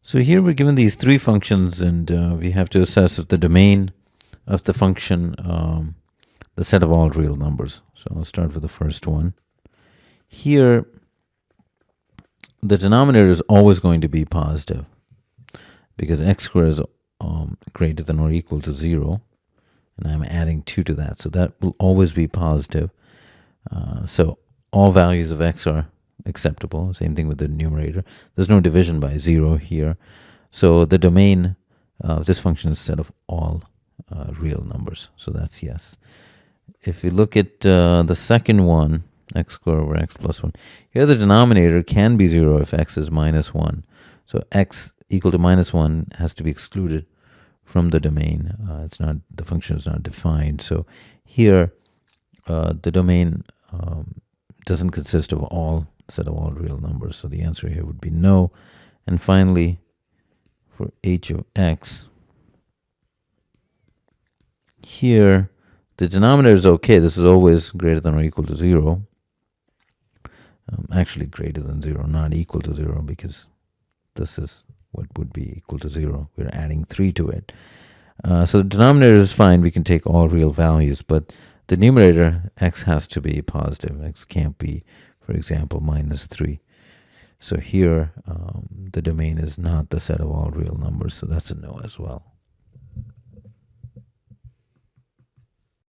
So here we're given these three functions, and we have to assess if the domain of the function, the set of all real numbers. So I'll start with the first one. Here, the denominator is always going to be positive because x squared is greater than or equal to 0, and I'm adding 2 to that. So that will always be positive. So all values of x are acceptable. Same thing with the numerator. There's no division by 0 here. So the domain of this function is a set of all real numbers. So that's yes. If we look at the second one, x squared over x plus 1, here the denominator can be 0 if x is minus 1. So x equal to minus 1 has to be excluded from the domain. It's not, the function is not defined. So here the domain doesn't consist of all set of all real numbers. So the answer here would be no. And finally, for h of x, here the denominator is okay. This is always greater than or equal to 0. Actually greater than 0, not equal to 0, because this is what would be equal to 0. We're adding 3 to it. So the denominator is fine. We can take all real values, but the numerator, x has to be positive. X can't be, for example, minus 3. So here, the domain is not the set of all real numbers, so that's a no as well.